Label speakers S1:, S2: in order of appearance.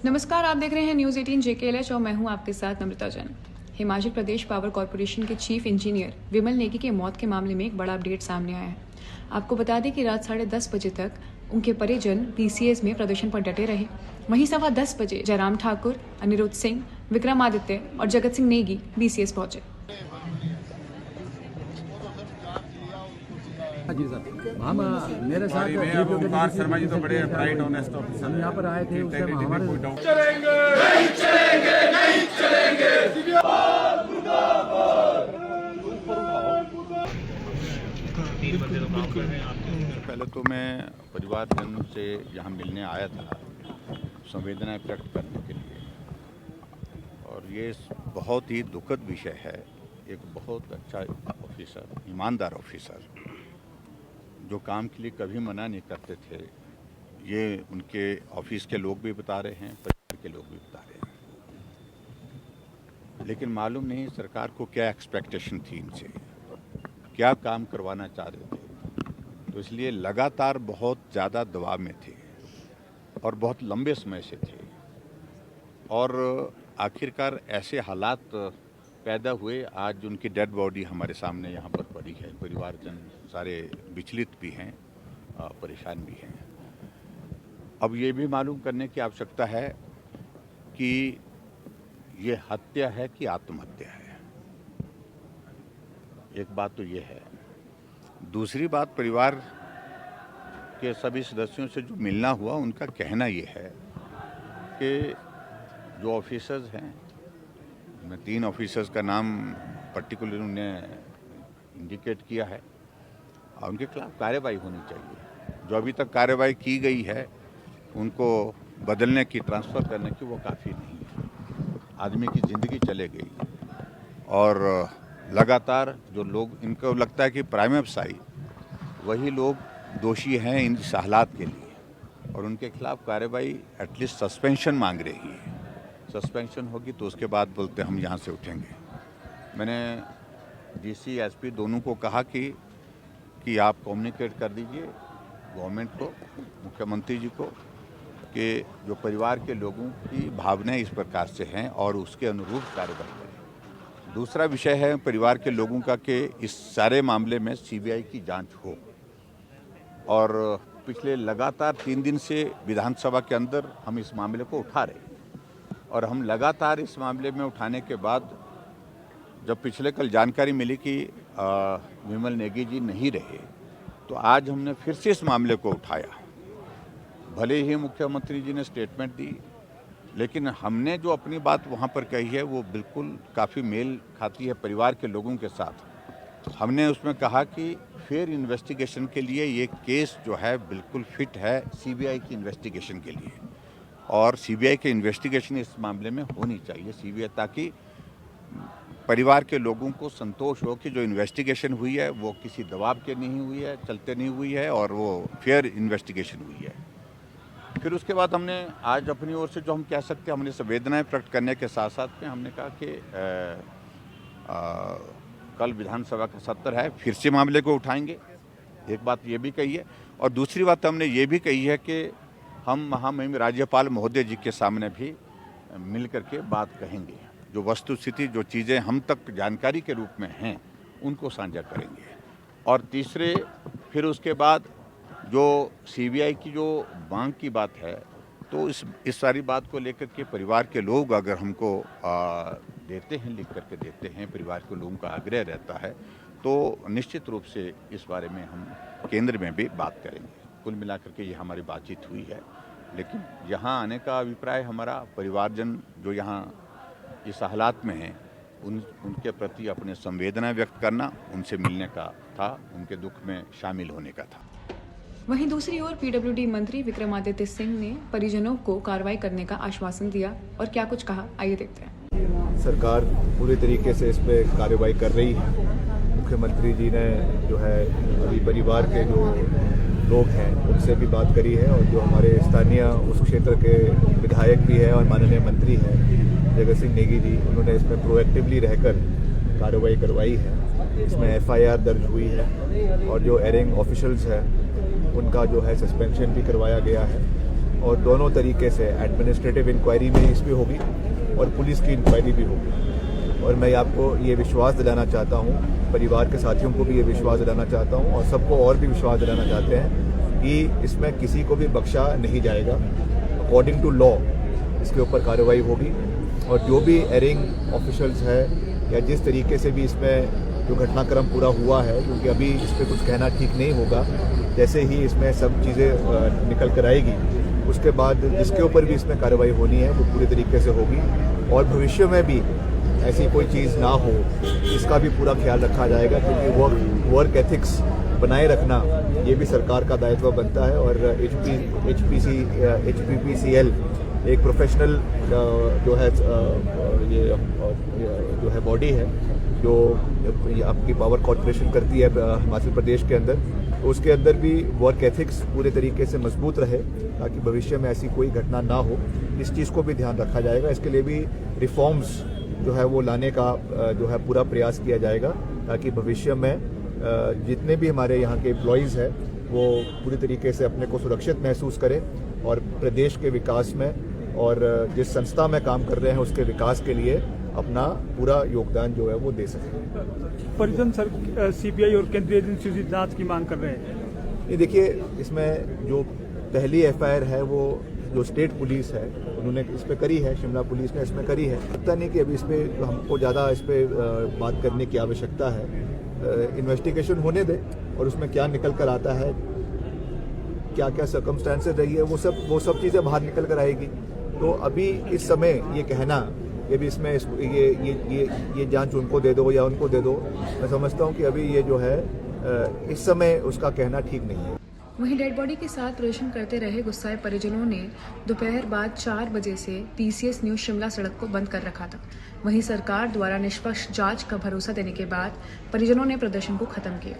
S1: नमस्कार, आप देख रहे हैं न्यूज़ 18 JKLH और मैं हूं आपके साथ नम्रता जैन। हिमाचल प्रदेश पावर कॉर्पोरेशन के चीफ इंजीनियर विमल नेगी के मौत के मामले में एक बड़ा अपडेट सामने आया है। आपको बता दें कि रात 10:30 बजे तक उनके परिजन PCS में प्रदर्शन पर डटे रहे। वहीं 10:15 बजे जयराम ठाकुर, अनिरुद्ध सिंह, विक्रमादित्य और जगत सिंह नेगी BCS पहुंचे।
S2: जी सर, हम मेरे साथ
S3: ओमकार शर्मा जी तो बड़े ब्राइट ऑनेस्ट ऑफिसर,
S2: हम यहाँ पर आए थे। उस टाइम हमारे
S3: नहीं चलेंगे। पहले तो मैं परिवारजन से यहाँ मिलने आया था संवेदनाएं व्यक्त करने के लिए, और ये बहुत ही दुखद विषय है। एक बहुत अच्छा ऑफिसर, ईमानदार ऑफिसर, जो काम के लिए कभी मना नहीं करते थे, ये उनके ऑफिस के लोग भी बता रहे हैं, परिवार के लोग भी बता रहे हैं। लेकिन मालूम नहीं सरकार को क्या एक्सपेक्टेशन थी इनसे, क्या काम करवाना चाह रहे थे। तो इसलिए लगातार बहुत ज़्यादा दबाव में थे और बहुत लंबे समय से थे, और आखिरकार ऐसे हालात पैदा हुए। आज उनकी डेड बॉडी हमारे सामने यहाँ पर पड़ी है। परिवारजन सारे विचलित भी हैं, परेशान भी हैं। अब ये भी मालूम करने की आवश्यकता है कि ये हत्या है कि आत्महत्या है। एक बात तो ये है। दूसरी बात, परिवार के सभी सदस्यों से जो मिलना हुआ, उनका कहना ये है कि जो ऑफिसर्स हैं, मैं 3 ऑफिसर्स का नाम पर्टिकुलर उन्हें इंडिकेट किया है, और उनके खिलाफ कार्रवाई होनी चाहिए। जो अभी तक कार्रवाई की गई है उनको बदलने की, ट्रांसफ़र करने की, वो काफ़ी नहीं है। आदमी की ज़िंदगी चले गई, और लगातार जो लोग, इनको लगता है कि प्राइम अफसाई वही लोग दोषी हैं इन हालात के लिए, और उनके खिलाफ कार्रवाई, एटलीस्ट सस्पेंशन मांग रही है। सस्पेंशन होगी तो उसके बाद बोलते हम यहाँ से उठेंगे। मैंने DC SP दोनों को कहा कि आप कम्युनिकेट कर दीजिए गवर्नमेंट को, मुख्यमंत्री जी को, कि जो परिवार के लोगों की भावनाएं इस प्रकार से हैं और उसके अनुरूप कार्रवाई करें। दूसरा विषय है परिवार के लोगों का कि इस सारे मामले में CBI की जांच हो, और पिछले लगातार 3 दिन से विधानसभा के अंदर हम इस मामले को उठा रहे हैं, और हम लगातार इस मामले में उठाने के बाद जब पिछले कल जानकारी मिली कि विमल नेगी जी नहीं रहे, तो आज हमने फिर से इस मामले को उठाया। भले ही मुख्यमंत्री जी ने स्टेटमेंट दी, लेकिन हमने जो अपनी बात वहाँ पर कही है वो बिल्कुल काफ़ी मेल खाती है परिवार के लोगों के साथ। हमने उसमें कहा कि फेयर इन्वेस्टिगेशन के लिए ये केस जो है बिल्कुल फिट है CBI की इन्वेस्टिगेशन के लिए, और CBI की इन्वेस्टिगेशन इस मामले में होनी चाहिए CBI, ताकि परिवार के लोगों को संतोष हो कि जो इन्वेस्टिगेशन हुई है वो किसी दबाव के नहीं हुई है, चलते नहीं हुई है, और वो फेयर इन्वेस्टिगेशन हुई है। फिर उसके बाद हमने आज अपनी ओर से जो हम कह सकते हैं, हमने संवेदनाएं प्रकट करने के साथ साथ में हमने कहा कि कल विधानसभा का सत्र है, फिर से मामले को उठाएंगे। एक बात ये भी कही है, और दूसरी बात हमने ये भी कही है कि हम महामहिम राज्यपाल महोदय जी के सामने भी मिल करके बात कहेंगे। जो वस्तुस्थिति, जो चीज़ें हम तक जानकारी के रूप में हैं, उनको साझा करेंगे। और तीसरे, फिर उसके बाद जो CBI की जो मांग की बात है, तो इस सारी बात को लेकर के परिवार के लोग अगर हमको देते हैं, लिख करके देते हैं, परिवार के लोगों का आग्रह रहता है, तो निश्चित रूप से इस बारे में हम केंद्र में भी बात करेंगे। कुल मिलाकर के ये हमारी बातचीत हुई है। लेकिन यहाँ आने का अभिप्राय हमारा, परिवारजन जो यहाँ इस हालात में हैं, उनके प्रति अपने संवेदना व्यक्त करना, उनसे मिलने का था, उनके दुख में शामिल होने का था।
S1: वहीं दूसरी ओर PWD मंत्री विक्रमादित्य सिंह ने परिजनों को कार्रवाई करने का आश्वासन दिया, और क्या कुछ कहा, आइए देखते हैं।
S4: सरकार पूरी तरीके से इस पे कार्रवाई कर रही है। मुख्यमंत्री जी ने जो है अभी परिवार के जो लोग हैं उनसे भी बात करी है, और जो हमारे स्थानीय उस क्षेत्र के विधायक भी हैं और माननीय मंत्री हैं जगत सिंह नेगी जी, उन्होंने इसमें प्रोएक्टिवली रहकर कार्रवाई करवाई है। इसमें FIR दर्ज हुई है, और जो एरिंग ऑफिशियल्स हैं उनका जो है सस्पेंशन भी करवाया गया है, और दोनों तरीके से एडमिनिस्ट्रेटिव इंक्वायरी भी इसमें होगी और पुलिस की इंक्वायरी भी होगी। और मैं आपको ये विश्वास दिलाना चाहता हूँ, परिवार के साथियों को भी ये विश्वास दिलाना चाहता हूँ और सबको और भी विश्वास दिलाना चाहते हैं कि इसमें किसी को भी बख्शा नहीं जाएगा। अकॉर्डिंग टू लॉ इसके ऊपर कार्रवाई होगी और जो भी एरिंग ऑफिशियल्स है या जिस तरीके से भी इसमें जो घटनाक्रम पूरा हुआ है, क्योंकि अभी इस पर कुछ कहना ठीक नहीं होगा, जैसे ही इसमें सब चीज़ें निकल कर आएगी उसके बाद जिसके ऊपर भी इसमें कार्रवाई होनी है वो पूरी तरीके से होगी और भविष्य में भी ऐसी कोई चीज़ ना हो इसका भी पूरा ख्याल रखा जाएगा, क्योंकि वर्क एथिक्स बनाए रखना ये भी सरकार का दायित्व बनता है। और HPPCL एक प्रोफेशनल जो है बॉडी है जो आपकी पावर कॉर्पोरेशन करती है हिमाचल प्रदेश के अंदर, तो उसके अंदर भी वर्क एथिक्स पूरे तरीके से मजबूत रहे ताकि भविष्य में ऐसी कोई घटना ना हो। इस चीज़ को भी ध्यान रखा जाएगा। इसके लिए भी रिफॉर्म्स जो है वो लाने का जो है पूरा प्रयास किया जाएगा ताकि भविष्य में जितने भी हमारे यहाँ के एम्प्लॉयज़ हैं वो पूरी तरीके से अपने को सुरक्षित महसूस करें और प्रदेश के विकास में और जिस संस्था में काम कर रहे हैं उसके विकास के लिए अपना पूरा योगदान जो है वो दे सकें।
S5: परिजन सर CBI और केंद्रीय एजेंसी से जांच की मांग कर रहे हैं।
S4: ये देखिए, इसमें जो पहली FIR है वो जो स्टेट पुलिस है उन्होंने इस पर करी है, शिमला पुलिस ने इसमें करी है। लगता नहीं कि अभी इस पर हमको ज़्यादा इस पर बात करने की आवश्यकता है। इन्वेस्टिगेशन होने दें और उसमें क्या निकल कर आता है, क्या क्या सर्कमस्टेंसेस रही है, वो सब चीज़ें बाहर निकल कर आएगी। तो अभी इस समय ये कहना कि भी इसमें ये जांच उनको दे दो या उनको दे दो, मैं समझता हूँ कि अभी ये जो है इस समय उसका कहना ठीक नहीं है।
S1: वहीं डेड बॉडी के साथ प्रदर्शन करते रहे गुस्साए परिजनों ने दोपहर बाद 4 बजे से PCS न्यूज शिमला सड़क को बंद कर रखा था। वहीं सरकार द्वारा निष्पक्ष जांच का भरोसा देने के बाद परिजनों ने प्रदर्शन को खत्म किया।